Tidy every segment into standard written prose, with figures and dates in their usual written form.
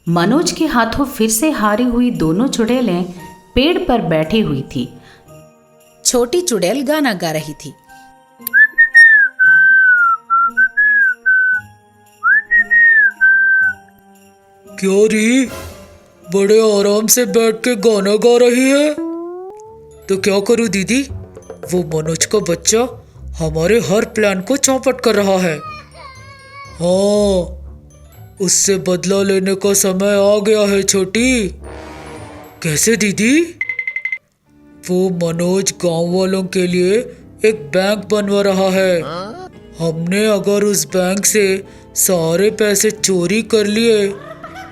मनोज के हाथों फिर से हारी हुई दोनों चुड़ैलें पेड़ पर बैठी हुई थी। छोटी चुड़ैल गाना गा रही थी। क्या री, बड़े आराम से बैठ के गाना गा रही है? तो क्या करूं दीदी, वो मनोज का बच्चा हमारे हर प्लान को चौपट कर रहा है। हाँ, उससे बदला लेने का समय आ गया है छोटी। कैसे दीदी? वो मनोज गांव वालों के लिए एक बैंक बनवा रहा है। हमने अगर उस बैंक से सारे पैसे चोरी कर लिए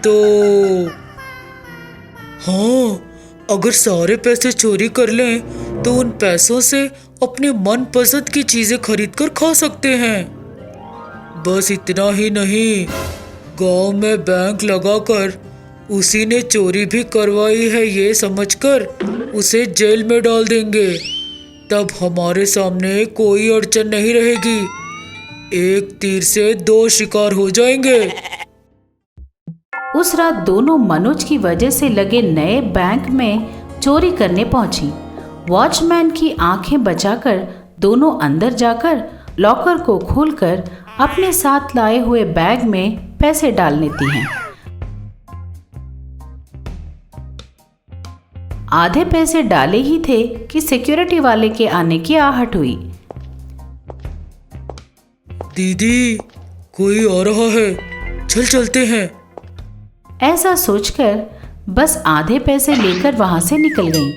तो हाँ, अगर सारे पैसे चोरी कर लें तो उन पैसों से अपनी मनपसंद की चीजें खरीद कर खा सकते हैं। बस इतना ही नहीं, गांव में बैंक लगाकर उसी ने चोरी भी करवाई है ये समझकर उसे जेल में डाल देंगे। तब हमारे सामने कोई अड़चन नहीं रहेगी। एक तीर से दो शिकार हो जाएंगे। उस रात दोनों मनोज की वजह से लगे नए बैंक में चोरी करने पहुंची। वॉचमैन की आंखें बचाकर दोनों अंदर जाकर लॉकर को खोलकर अपने साथ लाए हुए बैग में पैसे डाल लेती हैं। आधे पैसे डाले ही थे कि सिक्योरिटी वाले के आने की आहट हुई। दीदी, कोई आ रहा है, चल चलते हैं। ऐसा सोचकर बस आधे पैसे लेकर वहां से निकल गईं।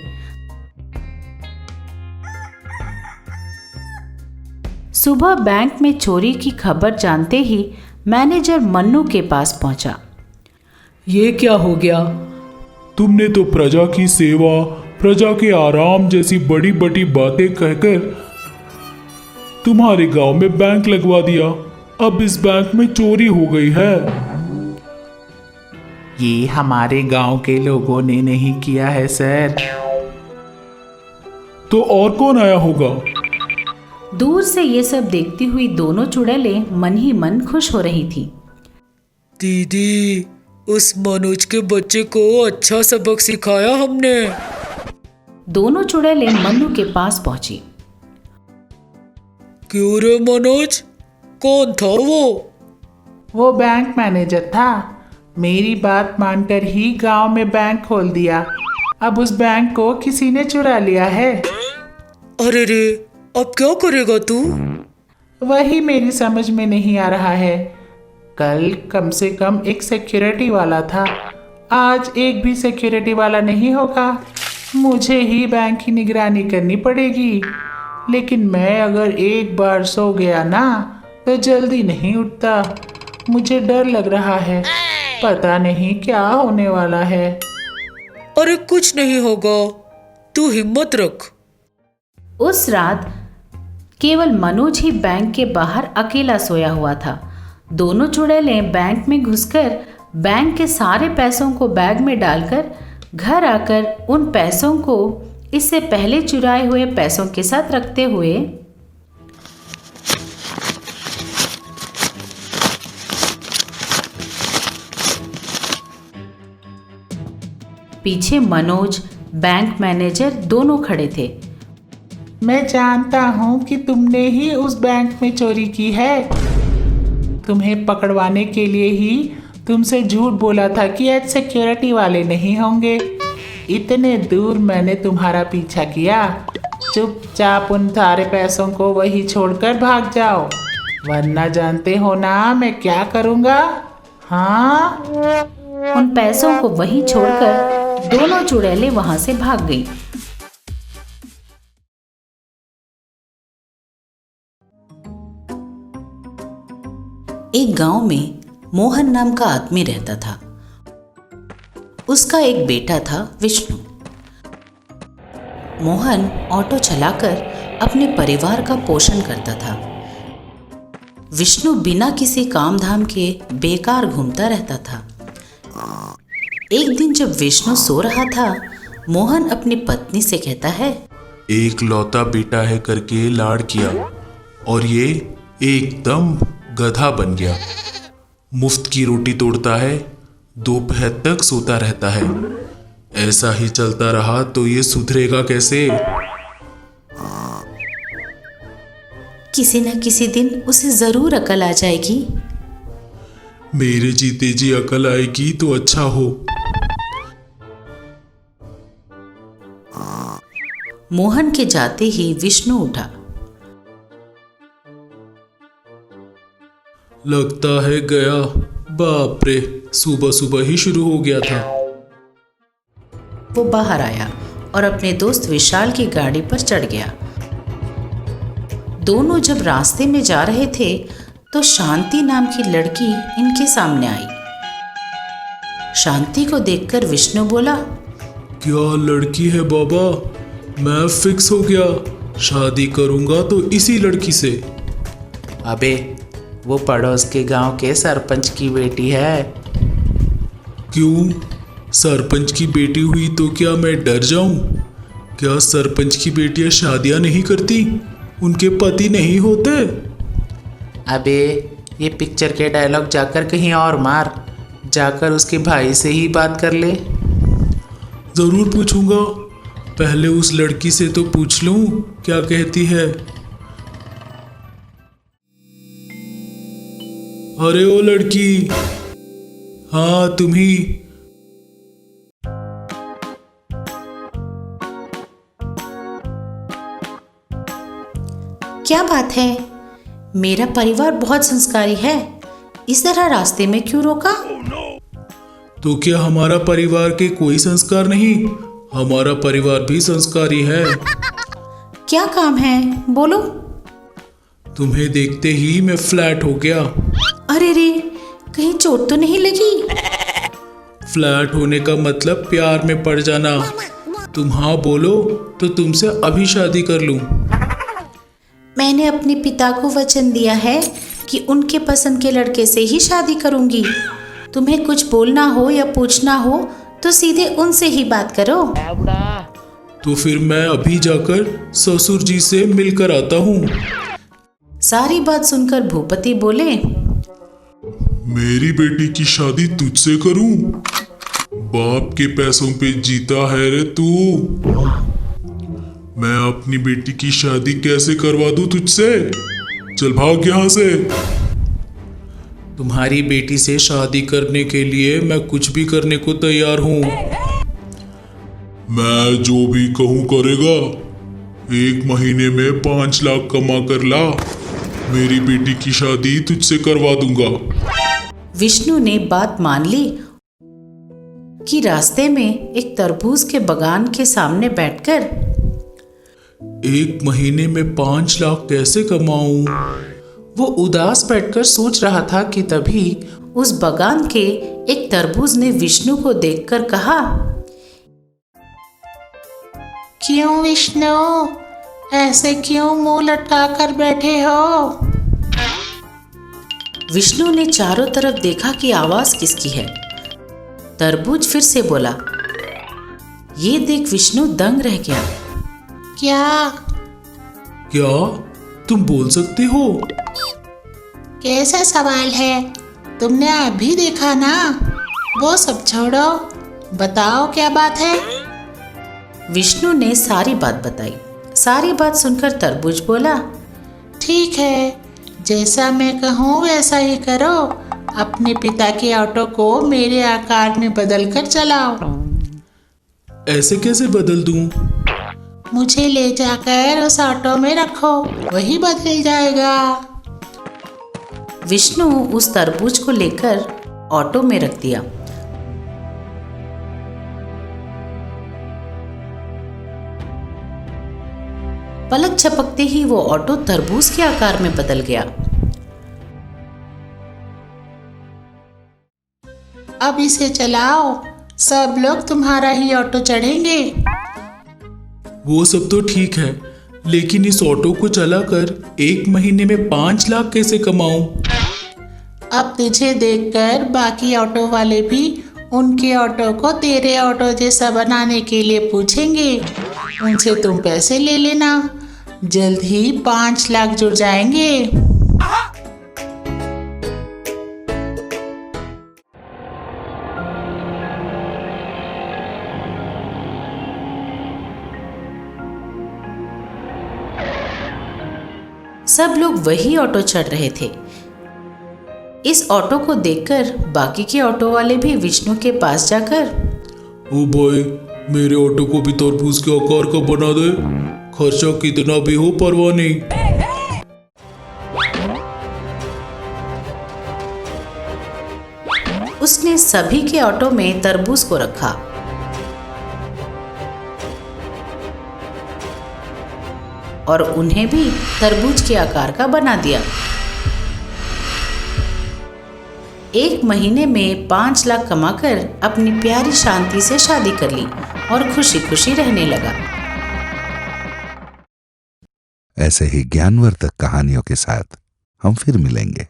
सुबह बैंक में चोरी की खबर जानते ही मैनेजर मन्नू के पास पहुंचा। ये क्या हो गया? तुमने तो प्रजा की सेवा, प्रजा के आराम जैसी बड़ी बड़ी बातें कहकर तुम्हारे गांव में बैंक लगवा दिया। अब इस बैंक में चोरी हो गई है। ये हमारे गांव के लोगों ने नहीं किया है सर। तो और कौन आया होगा? दूर से ये सब देखती हुई दोनों चुड़ैलें मन ही मन खुश हो रही थी। दीदी, उस मनोज के बच्चे को अच्छा सबक सिखाया हमने। दोनों चुड़ैलें मन्नू के पास पहुंची। क्यों रे मनोज, कौन था वो? वो बैंक मैनेजर था। मेरी बात मानकर ही गांव में बैंक खोल दिया। अब उस बैंक को किसी ने चुरा लिया है। अरे रे, अब क्या करेगा तू? वही मेरी समझ में नहीं आ रहा है। कल कम से कम एक सिक्योरिटी वाला था, आज एक भी सिक्योरिटी वाला नहीं होगा। मुझे ही बैंक की निगरानी करनी पड़ेगी। लेकिन मैं अगर एक बार सो गया ना तो जल्दी नहीं उठता। मुझे डर लग रहा है, पता नहीं क्या होने वाला है। अरे कुछ नहीं होगा, तू हिम्मत रख। उस रात केवल मनोज ही बैंक के बाहर अकेला सोया हुआ था। दोनों चुड़ैलें बैंक में घुसकर बैंक के सारे पैसों को बैग में डालकर घर आकर उन पैसों को इससे पहले चुराए हुए पैसों के साथ रखते हुए पीछे मनोज, बैंक मैनेजर दोनों खड़े थे। मैं जानता हूँ कि तुमने ही उस बैंक में चोरी की है। तुम्हें पकड़वाने के लिए ही तुमसे झूठ बोला था कि आज सिक्योरिटी वाले नहीं होंगे। इतने दूर मैंने तुम्हारा पीछा किया। चुपचाप उन सारे पैसों को वही छोड़कर भाग जाओ, वरना जानते हो ना मैं क्या करूँगा। हाँ, उन पैसों को वहीं छोड़कर दोनों चुड़ैलें वहां से भाग गईं। एक गांव में मोहन नाम का आदमी रहता था। उसका एक बेटा था विष्णु। मोहन ऑटो चलाकर अपने परिवार का पोषण करता था। विष्णु बिना किसी काम धाम के बेकार घूमता रहता था। एक दिन जब विष्णु सो रहा था, मोहन अपनी पत्नी से कहता है, एक लौता बेटा है करके लाड़ किया और ये एकदम गधा बन गया। मुफ्त की रोटी तोड़ता है, दोपहर तक सोता रहता है। ऐसा ही चलता रहा तो ये सुधरेगा कैसे? किसी न किसी दिन उसे जरूर अकल आ जाएगी। मेरे जीते जी अकल आएगी तो अच्छा हो। मोहन के जाते ही विष्णु उठा। लगता है गया। बाप रे, सुबह सुबह ही शुरू हो गया था। वो बाहर आया और अपने दोस्त विशाल की गाड़ी पर चढ़ गया। दोनों जब रास्ते में जा रहे थे तो शांति नाम की लड़की इनके सामने आई। शांति को देखकर विष्णु बोला, क्या लड़की है बाबा, मैं फिक्स हो गया। शादी करूंगा तो इसी लड़की से। अबे वो पड़ोस के गांव के सरपंच की बेटी है। क्यों? सरपंच की बेटी हुई तो क्या मैं डर जाऊं? क्या सरपंच की बेटियां शादियां नहीं करती? उनके पति नहीं होते? अबे ये पिक्चर के डायलॉग जाकर कहीं और मार। जाकर उसके भाई से ही बात कर ले। जरूर पूछूंगा। पहले उस लड़की से तो पूछ लूं क्या कहती है। अरे ओ लड़की, हाँ तुम ही। क्या बात है? मेरा परिवार बहुत संस्कारी है, इस तरह रास्ते में क्यों रोका? तो क्या हमारा परिवार के कोई संस्कार नहीं? हमारा परिवार भी संस्कारी है। क्या काम है, बोलो। तुम्हें देखते ही मैं फ्लैट हो गया। अरे रे, कहीं चोट तो नहीं लगी? फ्लैट होने का मतलब प्यार में पड़ जाना। तुम हाँ बोलो तो तुमसे अभी शादी कर लूं। मैंने अपने पिता को वचन दिया है कि उनके पसंद के लड़के से ही शादी करूंगी। तुम्हें कुछ बोलना हो या पूछना हो तो सीधे उनसे ही बात करो। तो फिर मैं अभी जाकर ससुर जी से मिलकर आता हूँ। सारी बात सुनकर भूपति बोले, मेरी बेटी की शादी तुझसे करूं? बाप के पैसों पे जीता है रे तू। मैं अपनी बेटी की शादी कैसे करवा दूं तुझसे? चल भाग यहाँ से। तुम्हारी बेटी से शादी करने के लिए मैं कुछ भी करने को तैयार हूँ। मैं जो भी कहूँ करेगा। 1 महीने में 5 लाख कमा कर ला। मेरी बेटी की शादी तुझसे करवा दूंगा। विष्णु ने बात मान ली कि रास्ते में एक तरबूज के बगान के सामने बैठकर 1 महीने में 5 लाख कैसे कमाऊं? वो उदास बैठकर सोच रहा था कि तभी उस बगान के एक तरबूज ने विष्णु को देखकर कहा, क्यों विष्णु, ऐसे क्यों मुंह लटका कर बैठे हो? विष्णु ने चारों तरफ देखा कि आवाज किसकी है। तरबूज फिर से बोला। ये देख विष्णु दंग रह गया। क्या तुम बोल सकते हो? कैसा सवाल है? तुमने अभी देखा ना। वो सब छोड़ो, बताओ क्या बात है? विष्णु ने सारी बात बताई। सारी बात सुनकर तरबूज बोला, ठीक है, जैसा मैं कहूँ वैसा ही करो। अपने पिता के ऑटो को मेरे आकार में बदल कर चलाओ। ऐसे कैसे बदल दूं? मुझे ले जाकर उस ऑटो में रखो, वही बदल जाएगा। विष्णु उस तरबूज को लेकर ऑटो में रख दिया। पलक झपकते ही वो ऑटो तरबूज के आकार में बदल गया। अब इसे चलाओ, सब लोग तुम्हारा ही ऑटो चढ़ेंगे। वो सब तो ठीक है, लेकिन इस ऑटो को चलाकर 1 महीने में 5 लाख कैसे कमाऊं? अब तुझे देखकर बाकी ऑटो वाले भी उनके ऑटो को तेरे ऑटो जैसा बनाने के लिए पूछेंगे। उनसे तुम पैसे ले लेना, जल्द ही 5 लाख जुड़ जाएंगे। सब लोग वही ऑटो चढ़ रहे थे। इस ऑटो को देखकर बाकी के ऑटो वाले भी विष्णु के पास जाकर, ओ भाई, मेरे ऑटो को भी तरबूज के आकार का बना दे, खर्चा कितना भी हो परवाह नहीं। उसने सभी के ऑटो में तरबूज को रखा और उन्हें भी तरबूज के आकार का बना दिया। 1 महीने में 5 लाख कमाकर अपनी प्यारी शांति से शादी कर ली और खुशी खुशी रहने लगा। ऐसे ही ज्ञानवर्धक कहानियों के साथ हम फिर मिलेंगे।